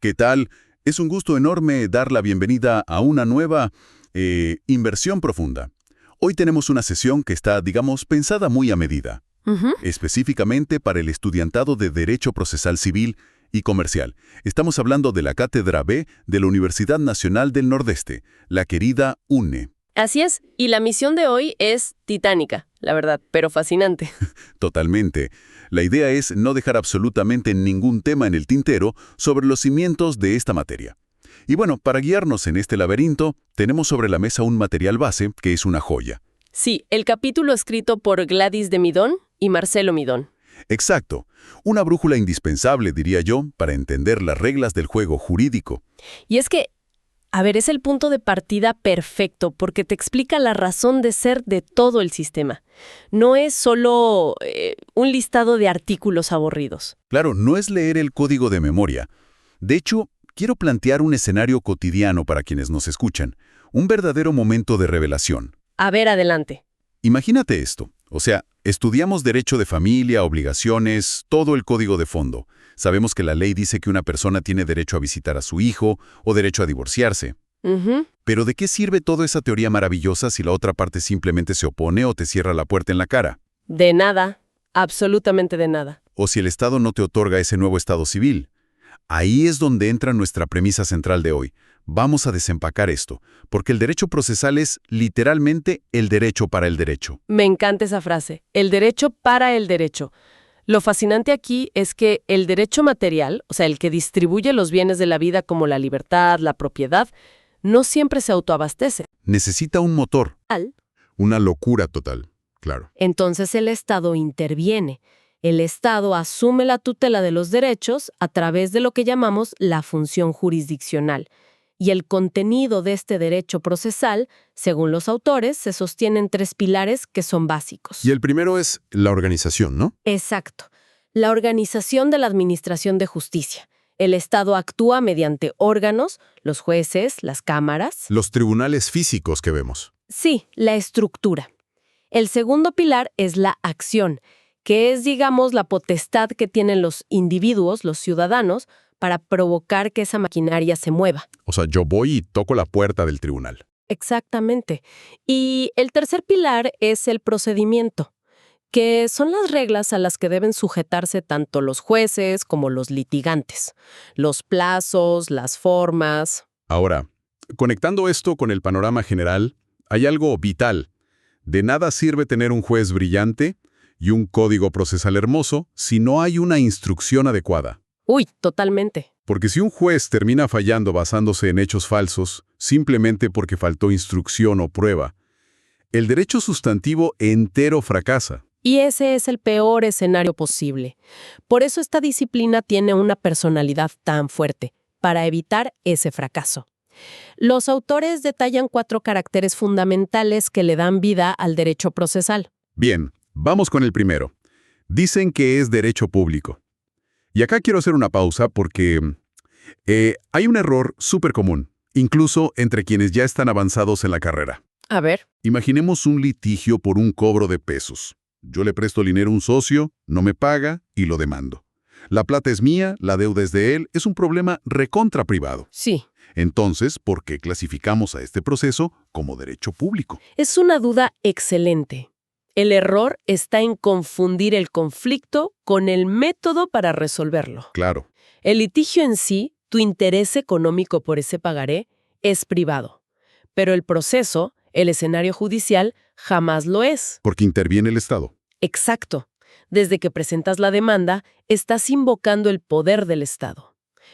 ¿Qué tal? Es un gusto enorme dar la bienvenida a una nueva inversión profunda. Hoy tenemos una sesión que está, digamos, pensada muy a medida, Ujú. específicamente para el estudiantado de Derecho Procesal Civil y Comercial. Estamos hablando de la Cátedra B de la Universidad Nacional del Nordeste, la querida UNE. Así es, y la misión de hoy es titánica, la verdad, pero fascinante. Totalmente. La idea es no dejar absolutamente ningún tema en el tintero sobre los cimientos de esta materia. Y bueno, para guiarnos en este laberinto, tenemos sobre la mesa un material base que es una joya. Sí, el capítulo escrito por Gladys de Midón y Marcelo Midón. Exacto. Una brújula indispensable, diría yo, para entender las reglas del juego jurídico. Y es que, es el punto de partida perfecto porque te explica la razón de ser de todo el sistema. No es solo un listado de artículos aburridos. Claro, no es leer el código de memoria. De hecho, quiero plantear un escenario cotidiano para quienes nos escuchan. Un verdadero momento de revelación. Adelante. Imagínate esto. O sea, estudiamos derecho de familia, obligaciones, todo el código de fondo. Sabemos que la ley dice que una persona tiene derecho a visitar a su hijo o derecho a divorciarse. Ujú. Pero ¿de qué sirve toda esa teoría maravillosa si la otra parte simplemente se opone o te cierra la puerta en la cara? De nada, absolutamente de nada. O si el Estado no te otorga ese nuevo Estado civil. Ahí es donde entra nuestra premisa central de hoy. Vamos a desempacar esto, porque el derecho procesal es literalmente el derecho para el derecho. Me encanta esa frase, el derecho para el derecho. Lo fascinante aquí es que el derecho material, o sea, el que distribuye los bienes de la vida como la libertad, la propiedad, no siempre se autoabastece. Necesita un motor. Al- Una locura total, claro. Entonces el Estado interviene. El Estado asume la tutela de los derechos a través de lo que llamamos la función jurisdiccional. Y el contenido de este derecho procesal, según los autores, se sostiene en 3 pilares que son básicos. Y el primero es la organización, ¿no? Exacto. La organización de la administración de justicia. El Estado actúa mediante órganos, los jueces, las cámaras. Los tribunales físicos que vemos. Sí, la estructura. El segundo pilar es la acción, que es, digamos, la potestad que tienen los individuos, los ciudadanos, para provocar que esa maquinaria se mueva. O sea, yo voy y toco la puerta del tribunal. Exactamente. Y el tercer pilar es el procedimiento, que son las reglas a las que deben sujetarse tanto los jueces como los litigantes. Los plazos, las formas. Ahora, conectando esto con el panorama general, hay algo vital. De nada sirve tener un juez brillante y un código procesal hermoso si no hay una instrucción adecuada. Uy, totalmente. Porque si un juez termina fallando basándose en hechos falsos, simplemente porque faltó instrucción o prueba, el derecho sustantivo entero fracasa. Y ese es el peor escenario posible. Por eso esta disciplina tiene una personalidad tan fuerte, para evitar ese fracaso. Los autores detallan 4 caracteres fundamentales que le dan vida al derecho procesal. Bien, vamos con el primero. Dicen que es derecho público. Y acá quiero hacer una pausa porque hay un error súper común, incluso entre quienes ya están avanzados en la carrera. A ver. Imaginemos un litigio por un cobro de pesos. Yo le presto dinero a un socio, no me paga y lo demando. La plata es mía, la deuda es de él, es un problema recontra privado. Sí. Entonces, ¿por qué clasificamos a este proceso como derecho público? Es una duda excelente. El error está en confundir el conflicto con el método para resolverlo. Claro, El litigio en sí, tu interés económico por ese pagaré, es privado. Pero el proceso, el escenario judicial, jamás lo es. porque interviene el Estado. Exacto. Desde que presentas la demanda, estás invocando el poder del Estado.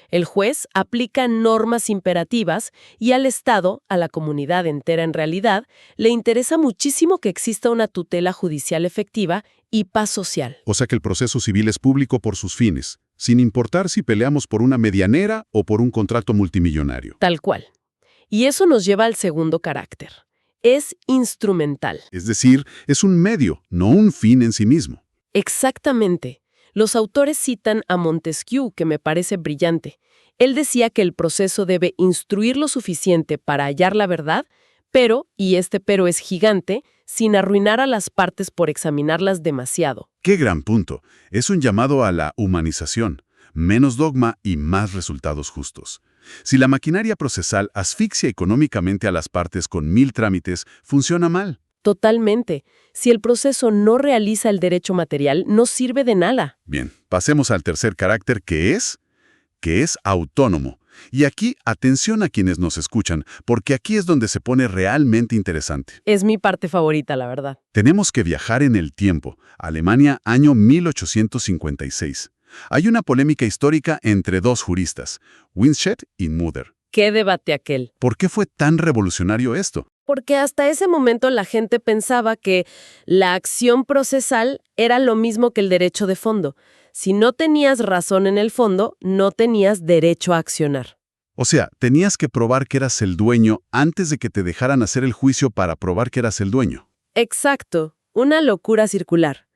El juez aplica normas imperativas y al Estado, a la comunidad entera en realidad, le interesa muchísimo que exista una tutela judicial efectiva y paz social. O sea que el proceso civil es público por sus fines, sin importar si peleamos por una medianera o por un contrato multimillonario. Tal cual. Y eso nos lleva al segundo carácter. Es instrumental. Es decir, es un medio, no un fin en sí mismo. Exactamente. Los autores citan a Montesquieu, que me parece brillante. Él decía que el proceso debe instruir lo suficiente para hallar la verdad, pero, y este pero es gigante, sin arruinar a las partes por examinarlas demasiado. ¡Qué gran punto! Es un llamado a la humanización. menos dogma y más resultados justos. Si la maquinaria procesal asfixia económicamente a las partes con 1000 trámites, funciona mal. Totalmente. Si el proceso no realiza el derecho material, no sirve de nada. Bien, pasemos al tercer carácter que es autónomo. Y aquí, atención a quienes nos escuchan, porque aquí es donde se pone realmente interesante. Es mi parte favorita, la verdad. Tenemos que viajar en el tiempo. Alemania, año 1856. Hay una polémica histórica entre dos juristas, Winstedt y Müller. ¿Qué debate aquel? ¿Por qué fue tan revolucionario esto? Porque hasta ese momento la gente pensaba que la acción procesal era lo mismo que el derecho de fondo. Si no tenías razón en el fondo, no tenías derecho a accionar. O sea, tenías que probar que eras el dueño antes de que te dejaran hacer el juicio para probar que eras el dueño. Exacto, una locura circular.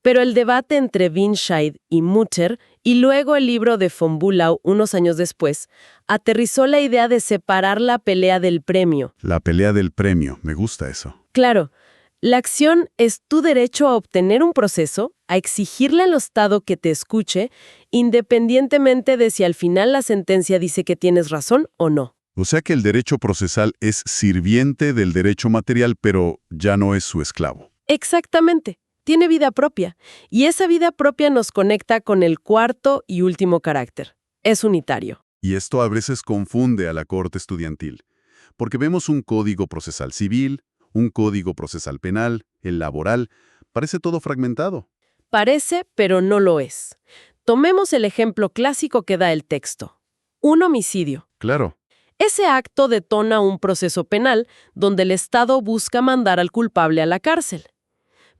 Pero el debate entre Winscheid y Mutter, y luego el libro de von Bülow unos años después, aterrizó la idea de separar la pelea del premio. La pelea del premio, me gusta eso. Claro, la acción es tu derecho a obtener un proceso, a exigirle al Estado que te escuche, independientemente de si al final la sentencia dice que tienes razón o no. O sea que el derecho procesal es sirviente del derecho material, pero ya no es su esclavo. Exactamente. Tiene vida propia, y esa vida propia nos conecta con el cuarto y último carácter. Es unitario. Y esto a veces confunde a la corte estudiantil, porque vemos un código procesal civil, un código procesal penal, el laboral, parece todo fragmentado. Parece, pero no lo es. Tomemos el ejemplo clásico que da el texto. Un homicidio. Claro. Ese acto detona un proceso penal donde el Estado busca mandar al culpable a la cárcel.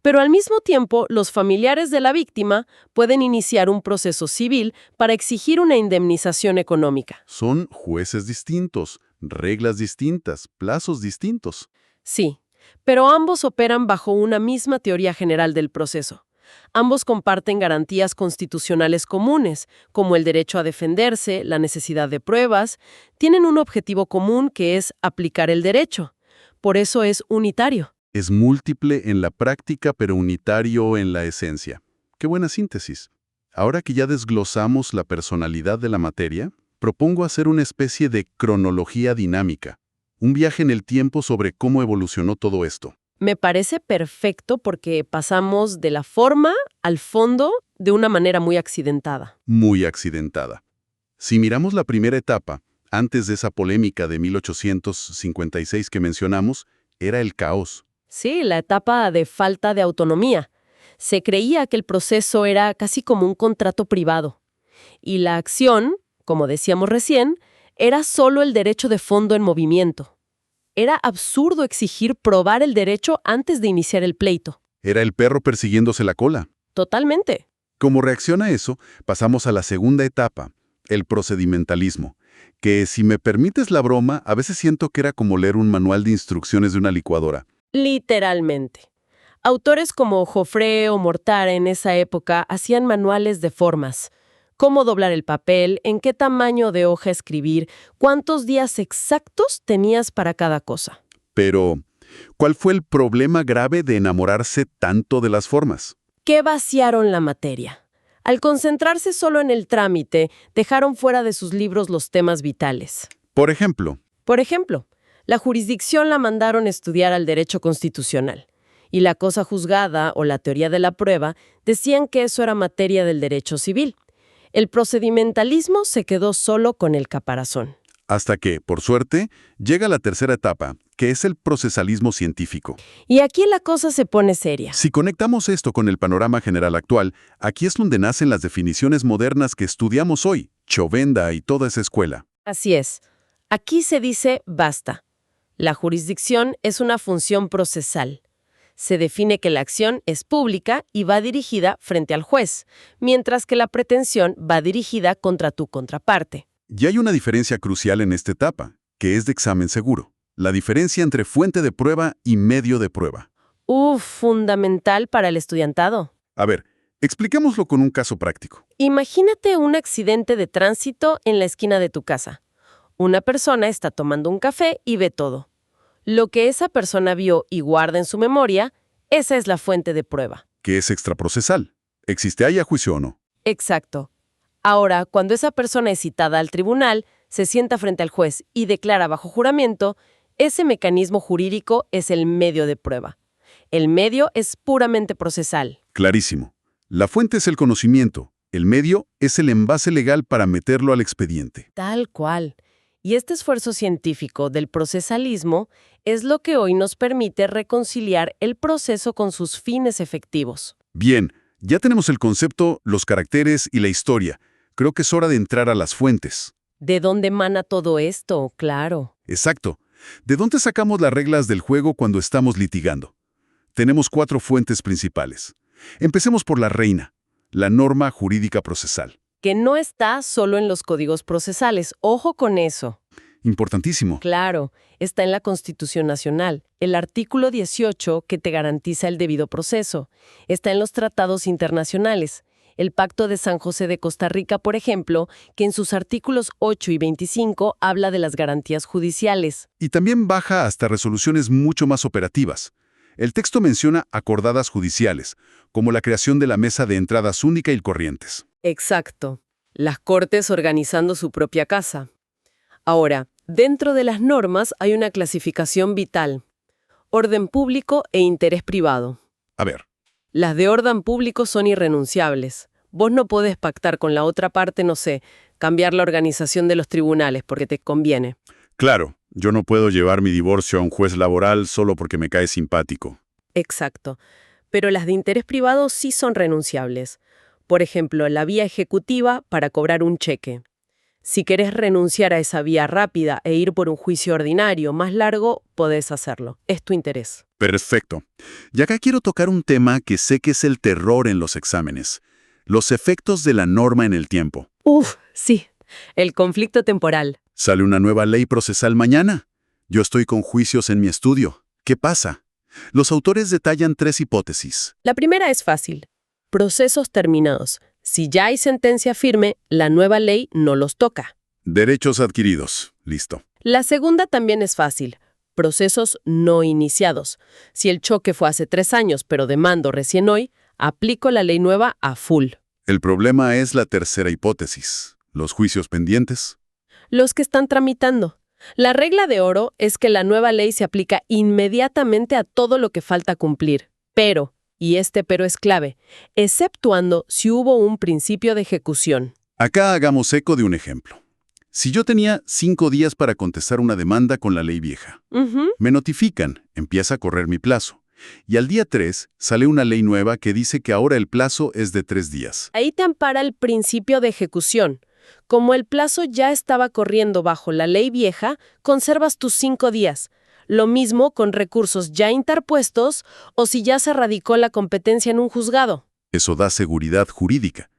Pero al mismo tiempo, los familiares de la víctima pueden iniciar un proceso civil para exigir una indemnización económica. Son jueces distintos, reglas distintas, plazos distintos. Sí, pero ambos operan bajo una misma teoría general del proceso. Ambos comparten garantías constitucionales comunes, como el derecho a defenderse, la necesidad de pruebas. Tienen un objetivo común que es aplicar el derecho. Por eso es unitario. Es múltiple en la práctica, pero unitario en la esencia. ¡Qué buena síntesis! Ahora que ya desglosamos la personalidad de la materia, propongo hacer una especie de cronología dinámica, un viaje en el tiempo sobre cómo evolucionó todo esto. Me parece perfecto porque pasamos de la forma al fondo de una manera muy accidentada. Muy accidentada. Si miramos la primera etapa, antes de esa polémica de 1856 que mencionamos, era el caos. Sí, la etapa de falta de autonomía. Se creía que el proceso era casi como un contrato privado. Y la acción, como decíamos recién, era solo el derecho de fondo en movimiento. Era absurdo exigir probar el derecho antes de iniciar el pleito. Era el perro persiguiéndose la cola. Totalmente. Como reacción a eso, pasamos a la segunda etapa, el procedimentalismo, que, si me permites la broma, a veces siento que era como leer un manual de instrucciones de una licuadora. Literalmente. Autores como Joffre o Mortara en esa época hacían manuales de formas. Cómo doblar el papel, en qué tamaño de hoja escribir, cuántos días exactos tenías para cada cosa. Pero, ¿cuál fue el problema grave de enamorarse tanto de las formas? ¿Qué vaciaron la materia? Al concentrarse solo en el trámite, dejaron fuera de sus libros los temas vitales. Por ejemplo, La jurisdicción la mandaron estudiar al derecho constitucional, y la cosa juzgada o la teoría de la prueba decían que eso era materia del derecho civil. El procedimentalismo se quedó solo con el caparazón. hasta que, por suerte, llega la tercera etapa, que es el procesalismo científico. Y aquí la cosa se pone seria. Si conectamos esto con el panorama general actual, aquí es donde nacen las definiciones modernas que estudiamos hoy, Chovenda y toda esa escuela. Así es. Aquí se dice basta. La jurisdicción es una función procesal. Se define que la acción es pública y va dirigida frente al juez, mientras que la pretensión va dirigida contra tu contraparte. Y hay una diferencia crucial en esta etapa, que es de examen seguro. La diferencia entre fuente de prueba y medio de prueba. Fundamental para el estudiantado. A ver, expliquémoslo con un caso práctico. Imagínate un accidente de tránsito en la esquina de tu casa. Una persona está tomando un café y ve todo. Lo que esa persona vio y guarda en su memoria, esa es la fuente de prueba. Que es extraprocesal. ¿Existe ahí a juicio o no? Exacto. Ahora, cuando esa persona es citada al tribunal, se sienta frente al juez y declara bajo juramento, ese mecanismo jurídico es el medio de prueba. El medio es puramente procesal. Clarísimo. La fuente es el conocimiento. El medio es el envase legal para meterlo al expediente. Tal cual. Y este esfuerzo científico del procesalismo es lo que hoy nos permite reconciliar el proceso con sus fines efectivos. Bien, ya tenemos el concepto, los caracteres y la historia. Creo que es hora de entrar a las fuentes. ¿De dónde emana todo esto? Claro. Exacto. ¿De dónde sacamos las reglas del juego cuando estamos litigando? Tenemos 4 fuentes principales. Empecemos por la reina, la norma jurídica procesal. Que no está solo en los códigos procesales. Ojo con eso. Importantísimo. Claro, está en la Constitución Nacional, el artículo 18 que te garantiza el debido proceso. Está en los tratados internacionales. El Pacto de San José de Costa Rica, por ejemplo, que en sus artículos 8 y 25 habla de las garantías judiciales. Y también baja hasta resoluciones mucho más operativas. El texto menciona acordadas judiciales, como la creación de la mesa de entradas única y corrientes. Exacto. Las cortes organizando su propia casa. Ahora, dentro de las normas hay una clasificación vital: orden público e interés privado. A ver, Las de orden público son irrenunciables. Vos no podés pactar con la otra parte, no sé, cambiar la organización de los tribunales porque te conviene. claro, yo no puedo llevar mi divorcio a un juez laboral solo porque me cae simpático. Exacto. Pero las de interés privado sí son renunciables. Por ejemplo, la vía ejecutiva para cobrar un cheque. Si querés renunciar a esa vía rápida e ir por un juicio ordinario más largo, podés hacerlo. Es tu interés. Perfecto. Y acá quiero tocar un tema que sé que es el terror en los exámenes. Los efectos de la norma en el tiempo. Sí. El conflicto temporal. ¿Sale una nueva ley procesal mañana? Yo estoy con juicios en mi estudio. ¿Qué pasa? Los autores detallan 3 hipótesis. La primera es fácil. Procesos terminados. Si ya hay sentencia firme, la nueva ley no los toca. Derechos adquiridos. Listo. La segunda también es fácil. Procesos no iniciados. Si el choque fue hace 3 años, pero demando recién hoy, aplico la ley nueva a full. El problema es la tercera hipótesis. Los juicios pendientes. Los que están tramitando. La regla de oro es que la nueva ley se aplica inmediatamente a todo lo que falta cumplir. Pero, y este pero es clave, exceptuando si hubo un principio de ejecución. Acá hagamos eco de un ejemplo. Si yo tenía 5 días para contestar una demanda con la ley vieja, me notifican, empieza a correr mi plazo. Y al día 3 sale una ley nueva que dice que ahora el plazo es de 3 días. Ahí te ampara el principio de ejecución. Como el plazo ya estaba corriendo bajo la ley vieja, conservas tus 5 días. Lo mismo con recursos ya interpuestos o si ya se radicó la competencia en un juzgado. Eso da seguridad jurídica.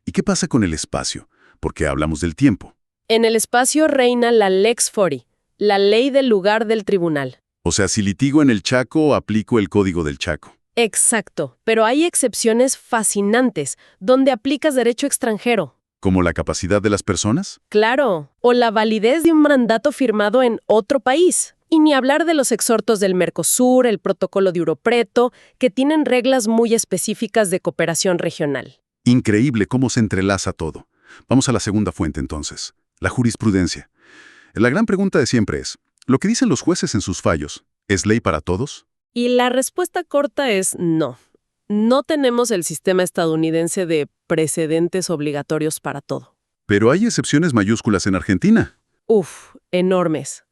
¿Y qué pasa con el espacio? Porque hablamos del tiempo. En el espacio reina la lex fori, la ley del lugar del tribunal. O sea, si litigo en el Chaco, aplico el Código del Chaco. Exacto, pero hay excepciones fascinantes donde aplicas derecho extranjero. ¿Como la capacidad de las personas? Claro, o la validez de un mandato firmado en otro país. Y ni hablar de los exhortos del Mercosur, el protocolo de Europreto, que tienen reglas muy específicas de cooperación regional. Increíble cómo se entrelaza todo. Vamos a la segunda fuente entonces, la jurisprudencia. La gran pregunta de siempre es, ¿lo que dicen los jueces en sus fallos es ley para todos? Y la respuesta corta es no. No tenemos el sistema estadounidense de precedentes obligatorios para todo. Pero hay excepciones mayúsculas en Argentina. Enormes.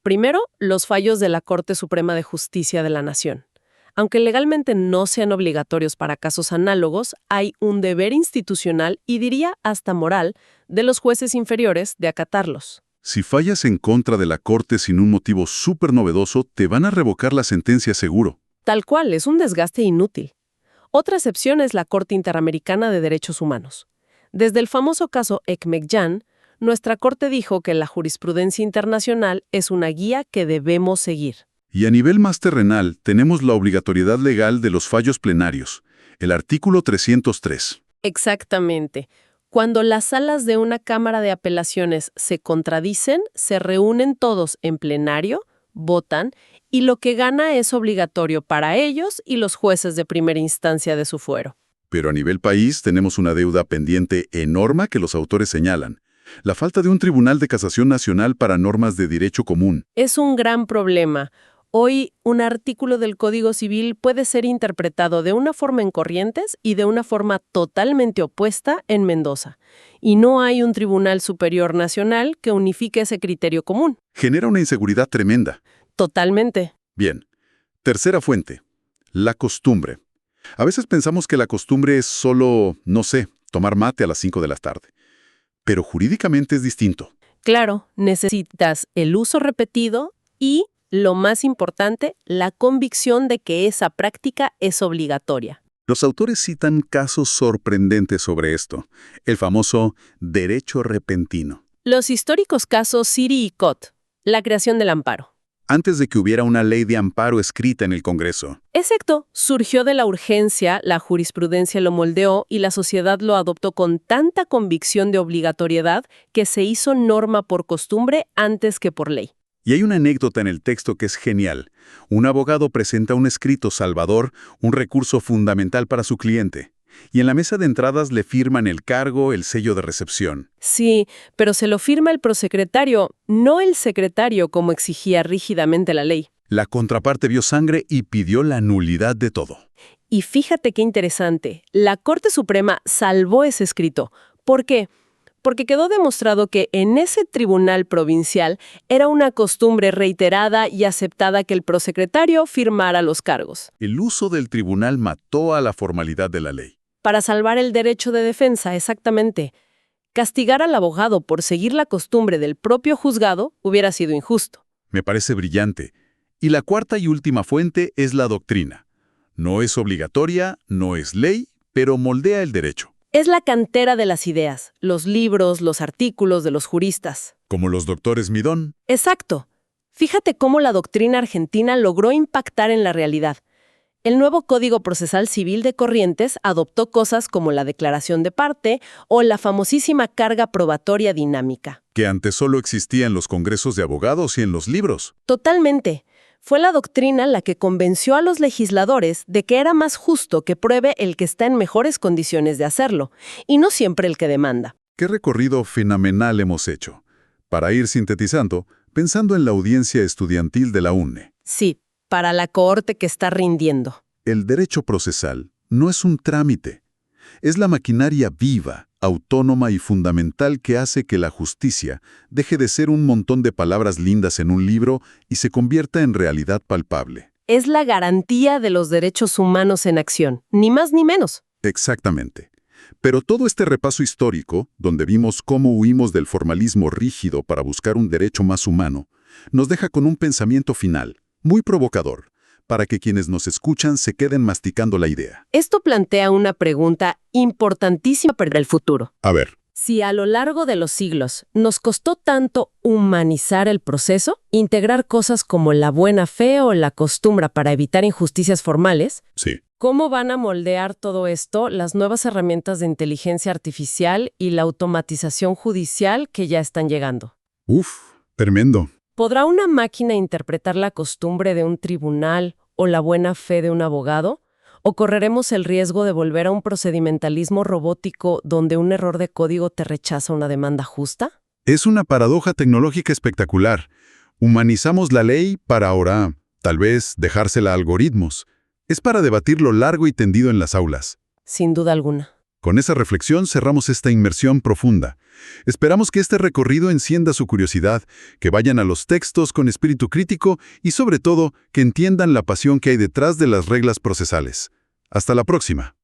Primero, los fallos de la Corte Suprema de Justicia de la Nación. Aunque legalmente no sean obligatorios para casos análogos, hay un deber institucional y diría hasta moral de los jueces inferiores de acatarlos. Si fallas en contra de la Corte sin un motivo súper novedoso, te van a revocar la sentencia seguro. Tal cual, es un desgaste inútil. Otra excepción es la Corte Interamericana de Derechos Humanos. Desde el famoso caso Ekmekyan, nuestra Corte dijo que la jurisprudencia internacional es una guía que debemos seguir. Y a nivel más terrenal, tenemos la obligatoriedad legal de los fallos plenarios, el artículo 303. Exactamente. Cuando las salas de una Cámara de Apelaciones se contradicen, se reúnen todos en plenario, votan, y lo que gana es obligatorio para ellos y los jueces de primera instancia de su fuero. Pero a nivel país tenemos una deuda pendiente enorme que los autores señalan: la falta de un Tribunal de Casación Nacional para normas de derecho común. Es un gran problema. Hoy, un artículo del Código Civil puede ser interpretado de una forma en Corrientes y de una forma totalmente opuesta en Mendoza. Y no hay un Tribunal Superior Nacional que unifique ese criterio común. Genera una inseguridad tremenda. Totalmente. Bien. Tercera fuente: la costumbre. A veces pensamos que la costumbre es solo, no sé, tomar mate a las 5 de la tarde. Pero jurídicamente es distinto. Claro, necesitas el uso repetido y, lo más importante, la convicción de que esa práctica es obligatoria. Los autores citan casos sorprendentes sobre esto, el famoso derecho repentino. Los históricos casos Siri y Cot, la creación del amparo. Antes de que hubiera una ley de amparo escrita en el Congreso. Exacto, surgió de la urgencia, la jurisprudencia lo moldeó y la sociedad lo adoptó con tanta convicción de obligatoriedad que se hizo norma por costumbre antes que por ley. Y hay una anécdota en el texto que es genial. Un abogado presenta un escrito salvador, un recurso fundamental para su cliente. Y en la mesa de entradas le firman el cargo, el sello de recepción. Sí, pero se lo firma el prosecretario, no el secretario como exigía rígidamente la ley. La contraparte vio sangre y pidió la nulidad de todo. Y fíjate qué interesante, la Corte Suprema salvó ese escrito. ¿Por qué? Porque quedó demostrado que en ese tribunal provincial era una costumbre reiterada y aceptada que el prosecretario firmara los cargos. El uso del tribunal mató a la formalidad de la ley. Para salvar el derecho de defensa, exactamente. Castigar al abogado por seguir la costumbre del propio juzgado hubiera sido injusto. Me parece brillante. Y la cuarta y última fuente es la doctrina. No es obligatoria, no es ley, pero moldea el derecho. Es la cantera de las ideas, los libros, los artículos de los juristas. Como los doctores Midón. Exacto. Fíjate cómo la doctrina argentina logró impactar en la realidad. El nuevo Código Procesal Civil de Corrientes adoptó cosas como la declaración de parte o la famosísima carga probatoria dinámica. Que antes solo existía en los congresos de abogados y en los libros. Totalmente. Fue la doctrina la que convenció a los legisladores de que era más justo que pruebe el que está en mejores condiciones de hacerlo, y no siempre el que demanda. ¿Qué recorrido fenomenal hemos hecho? Para ir sintetizando, pensando en la audiencia estudiantil de la UNE. Sí, para la cohorte que está rindiendo. El derecho procesal no es un trámite. Es la maquinaria viva, autónoma y fundamental que hace que la justicia deje de ser un montón de palabras lindas en un libro y se convierta en realidad palpable. Es la garantía de los derechos humanos en acción, ni más ni menos. Exactamente. Pero todo este repaso histórico, donde vimos cómo huimos del formalismo rígido para buscar un derecho más humano, nos deja con un pensamiento final, muy provocador, para que quienes nos escuchan se queden masticando la idea. Esto plantea una pregunta importantísima para el futuro. A ver. Si a lo largo de los siglos nos costó tanto humanizar el proceso, integrar cosas como la buena fe o la costumbre para evitar injusticias formales, Sí. ¿cómo van a moldear todo esto las nuevas herramientas de inteligencia artificial y la automatización judicial que ya están llegando? Tremendo. ¿Podrá una máquina interpretar la costumbre de un tribunal o la buena fe de un abogado? ¿O correremos el riesgo de volver a un procedimentalismo robótico donde un error de código te rechaza una demanda justa? Es una paradoja tecnológica espectacular. Humanizamos la ley para ahora, tal vez, dejársela a algoritmos. Es para debatirlo largo y tendido en las aulas. Sin duda alguna. Con esa reflexión cerramos esta inmersión profunda. Esperamos que este recorrido encienda su curiosidad, que vayan a los textos con espíritu crítico y, sobre todo, que entiendan la pasión que hay detrás de las reglas procesales. Hasta la próxima.